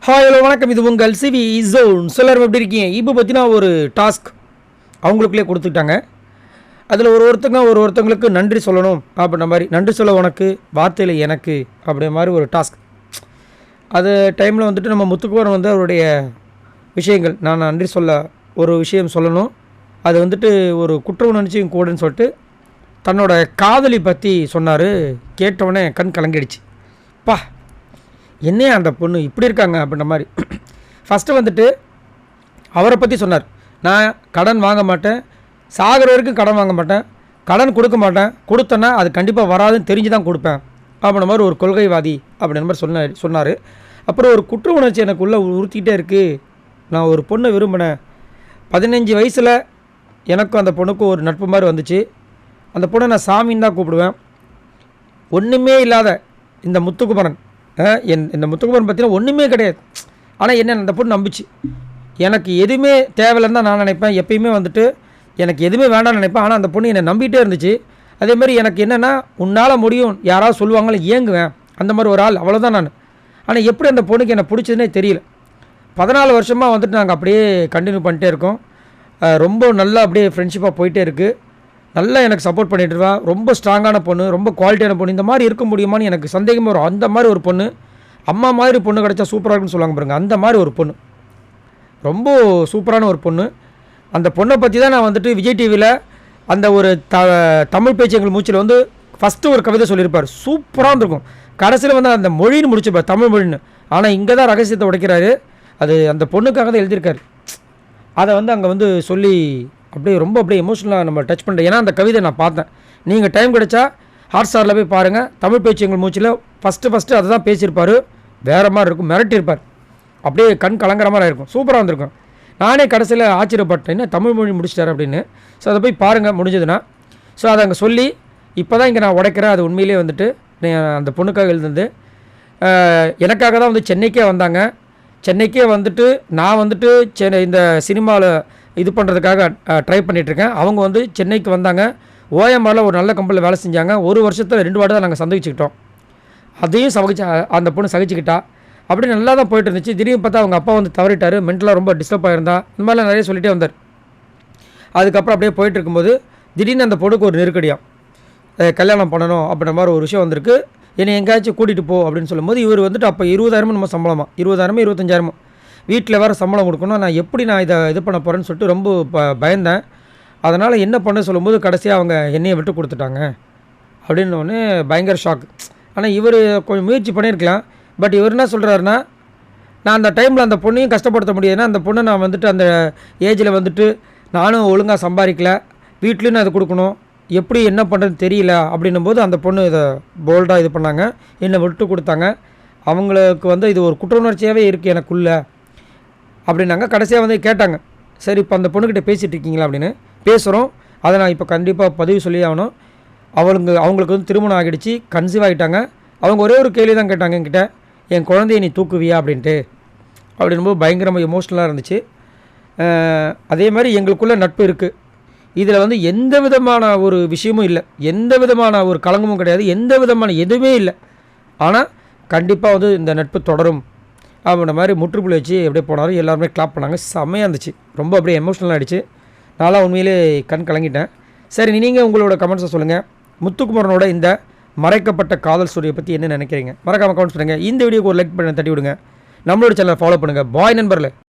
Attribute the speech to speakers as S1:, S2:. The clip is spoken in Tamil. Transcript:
S1: ஹாய் ஹலோ வணக்கம். இது உங்கள் சிவி ஜோன். எல்லாரும் எப்படி இருக்கீங்க? இப்போ பார்த்தீங்கன்னா ஒரு டாஸ்க் அவங்களுக்குள்ளே கொடுத்துட்டாங்க. அதில் ஒருத்தங்களுக்கு நன்றி சொல்லணும் அப்படின்ற மாதிரி, நன்றி சொல்ல உனக்கு வார்த்தையில் எனக்கு அப்படின்ற மாதிரி ஒரு டாஸ்க். அது டைமில் வந்துட்டு நம்ம முத்துக்குமாரன் வந்து அவருடைய விஷயங்கள், நான் நன்றி சொல்ல ஒரு விஷயம் சொல்லணும், அது வந்துட்டு ஒரு குற்ற உணர்ச்சியும் கூடன்னு சொல்லிட்டு தன்னோட காதலி பற்றி சொன்னார். கேட்டவுடனே கண் கலங்கிடுச்சு. பா, என்னையா அந்த பொண்ணு இப்படி இருக்காங்க அப்படின்ற மாதிரி. ஃபஸ்ட்டு வந்துட்டு அவரை பற்றி சொன்னார். நான் கடன் வாங்க மாட்டேன், சாகிற வரைக்கும் கடன் வாங்க மாட்டேன், கடன் கொடுக்க மாட்டேன், கொடுத்தேன்னா அது கண்டிப்பாக வராதுன்னு தெரிஞ்சு தான் கொடுப்பேன் அப்படின்ற மாதிரி ஒரு கொள்கைவாதி அப்படின்ற மாதிரி சொன்னார். அப்புறம் ஒரு குற்ற உணர்ச்சி எனக்குள்ளே உறுத்திக்கிட்டே இருக்குது. நான் ஒரு பொண்ணை விரும்பினேன். 15 வயசில் எனக்கும் அந்த பொண்ணுக்கும் ஒரு நட்பு மாதிரி வந்துச்சு. அந்த பொண்ணை நான் சாமின்னு தான் கூப்பிடுவேன். ஒன்றுமே இல்லாத இந்த முத்துக்குமரன், இந்த முத்துக்குமரன் பார்த்தீங்கன்னா ஒன்றுமே கிடையாது. ஆனால் என்ன, அந்த பொண்ணு நம்பிச்சு. எனக்கு எதுவுமே தேவையில்லைன்னு தான் நான் நினைப்பேன். எப்பயுமே வந்துட்டு எனக்கு எதுவுமே வேண்டாம்னு நினைப்பேன். ஆனால் அந்த பொண்ணு என்னை நம்பிகிட்டே இருந்துச்சு. அதேமாதிரி எனக்கு என்னென்னா, உன்னால் முடியும் யாராவது சொல்லுவாங்களே ஏங்குவேன், அந்த மாதிரி ஒரு ஆள், அவ்வளோதான் நான். ஆனால் எப்படி அந்த பொண்ணுக்கு என்னை பிடிச்சதுனே தெரியல. 14 வருஷமாக வந்துட்டு நாங்கள் அப்படியே கண்டினியூ பண்ணிட்டே இருக்கோம். ரொம்ப நல்லா அப்படியே ஃப்ரெண்ட்ஷிப்பாக போயிட்டே இருக்குது. நல்லா எனக்கு சப்போர்ட் பண்ணிட்டுருவா. ரொம்ப ஸ்ட்ராங்கான பொண்ணு, ரொம்ப குவாலிட்டியான பொண்ணு. இந்த மாதிரி இருக்க முடியுமான்னு எனக்கு சந்தேகமாக வரும். அந்த மாதிரி ஒரு பொண்ணு, அம்மா மாதிரி பொண்ணு கிடச்சா சூப்பராக இருக்குன்னு சொல்லுவாங்க பாருங்க, அந்த மாதிரி ஒரு பொண்ணு, ரொம்ப சூப்பரான ஒரு பொண்ணு. அந்த பொண்ணை பற்றி தான் நான் வந்துட்டு விஜய் டிவியில் அந்த ஒரு தமிழ் பேச்சு எங்கள் மூச்சில் வந்து ஃபஸ்ட்டு ஒரு கவிதை சொல்லியிருப்பார். சூப்பராக இருக்கும். கடைசியில் வந்து அந்த மொழின்னு முடிச்சுப்பார், தமிழ் மொழின்னு. ஆனால் இங்கே தான் ரகசியத்தை உடைக்கிறாரு. அது அந்த பொண்ணுக்காக தான் எழுதியிருக்காரு. அதை வந்து அங்கே வந்து சொல்லி அப்படியே ரொம்ப அப்படியே எமோஷனலாக நம்ம டச் பண்ணுறேன். ஏன்னா அந்த கவிதை நான் பார்த்தேன். நீங்கள் டைம் கிடச்சா ஹாட்ஸ்டாரில் போய் பாருங்கள். தமிழ் பேச்சு எங்கள் மூச்சில் ஃபஸ்ட்டு அதை தான் பேசியிருப்பார். வேறு மாதிரி இருக்கும், மிரட்டியிருப்பார். அப்படியே கண் கலங்குற மாதிரி இருக்கும். சூப்பராக வந்திருக்கும். நானே கடைசியில் ஆச்சரியப்பட்டேன், என்ன தமிழ் மொழி முடிச்சிட்டார் அப்படின்னு. ஸோ அதை போய் பாருங்கள் முடிஞ்சதுன்னா. ஸோ அதை அங்கே சொல்லி இப்போ தான் இங்கே நான் உடைக்கிறேன். அது உண்மையிலே வந்துட்டு அந்த பொண்ணுக்காக எழுதுனது. எனக்காக தான் வந்து சென்னைக்கே வந்தாங்க. சென்னைக்கே வந்துட்டு நான் வந்துட்டு இந்த சினிமாவில் இது பண்ணுறதுக்காக ட்ரை பண்ணிகிட்ருக்கேன். அவங்க வந்து சென்னைக்கு வந்தாங்க. ஓஎம்ஆரில் ஒரு நல்ல கம்பெனியில் வேலை செஞ்சாங்க. ஒரு வருஷத்தில் 2 வாட்டி தான் நாங்கள் சந்திச்சுக்கிட்டோம். அதையும் அந்த பொண்ணு சகிச்சுக்கிட்டா. அப்படி நல்லா தான் போயிட்டு இருந்துச்சு. திடீர்னு பார்த்தா அவங்க அப்பா வந்து தவறிட்டார். மென்டலாக ரொம்ப டிஸ்டர்ப் ஆகிருந்தா. இந்த மாதிரிலாம் நிறைய சொல்லிகிட்டே வந்தார். அதுக்கப்புறம் அப்படியே போயிட்டு இருக்கும்போது திடீர்னு அந்த பொண்ணுக்கு ஒரு நெருக்கடியாக கல்யாணம் பண்ணணும் அப்படின்ற மாதிரி ஒரு விஷயம் வந்திருக்கு. என்னை எங்கேயாச்சும் கூட்டிகிட்டு போ அப்படின்னு சொல்லும்போது இவர் வந்துட்டு அப்போ 20,000 நம்ம சம்பளமாக, 20,000 25,000 வீட்டில் வேறு சம்பளம் கொடுக்கணும். நான் எப்படி நான் இது பண்ண போகிறேன்னு சொல்லிட்டு ரொம்ப பயந்தேன். அதனால் என்ன பண்ண சொல்லும்போது கடைசியாக அவங்க என்னையை விட்டு கொடுத்துட்டாங்க அப்படின்னோடனே பயங்கர ஷாக். ஆனால் இவர் கொஞ்சம் முயற்சி பண்ணியிருக்கலாம். பட் இவர் என்ன சொல்கிறாருன்னா, நான் அந்த டைமில் அந்த பொண்ணையும் கஷ்டப்படுத்த முடியாதுன்னா, அந்த பொண்ணை நான் வந்துட்டு அந்த ஏஜில் வந்துட்டு நானும் ஒழுங்காக சம்பாதிக்கல, வீட்லேயும் நான் இது கொடுக்கணும், எப்படி என்ன பண்ணுறதுன்னு தெரியல அப்படின்னும் போது அந்த பொண்ணு இதை போல்டாக இது பண்ணாங்க, என்னை விட்டு கொடுத்தாங்க. அவங்களுக்கு வந்து இது ஒரு குற்ற உணர்ச்சியாகவே இருக்குது எனக்குள்ளே அப்படின்னாங்க. கடைசியாக வந்து கேட்டாங்க, சரி இப்போ அந்த பொண்ணுக்கிட்ட பேசிகிட்டு இருக்கீங்களா அப்படின்னு. பேசுகிறோம். அதை நான் இப்போ கண்டிப்பாக பதிவு சொல்லி ஆகணும். அவங்களுக்கு வந்து திருமணம் ஆகிடுச்சு, கன்சீவ் ஆகிட்டாங்க. அவங்க ஒரே ஒரு கேள்வி தான் கேட்டாங்க என்கிட்ட, என் குழந்தைய நீ தூக்குவியா அப்படின்ட்டு. அப்படின்போது பயங்கரமாக எமோஷ்னலாக இருந்துச்சு. அதே மாதிரி எங்களுக்குள்ளே நட்பு இருக்குது. இதில் வந்து எந்த விதமான ஒரு விஷயமும் இல்லை, எந்த விதமான ஒரு கலங்கமும் கிடையாது, எந்த விதமான எதுவுமே இல்லை. ஆனால் கண்டிப்பாக வந்து இந்த நட்பு தொடரும் அப்படின்ற மாதிரி முற்றுப்புள்ளி வச்சு எப்படியே போனாலும் எல்லாருமே கிளாப் பண்ணாங்க. செம்மையாக இருந்துச்சு. ரொம்ப அப்படியே எமோஷ்னலாக ஆகிடுச்சு. நான்லாம் உண்மையிலே கண் கலங்கிட்டேன். சரி, நீங்கள் உங்களோட கமெண்ட்ஸை சொல்லுங்கள். முத்துக்குமரனோட இந்த மறைக்கப்பட்ட காதல் ஸ்டோரியை பற்றி என்ன நினைக்கிறீங்க? மறக்காமல் கமெண்ட்ஸ் பண்ணுங்கள். இந்த வீடியோக்கு ஒரு லைக் பண்ணி தட்டி விடுங்க. நம்மளோட சேனலை ஃபாலோ பண்ணுங்கள். பாய் நண்பர்களே.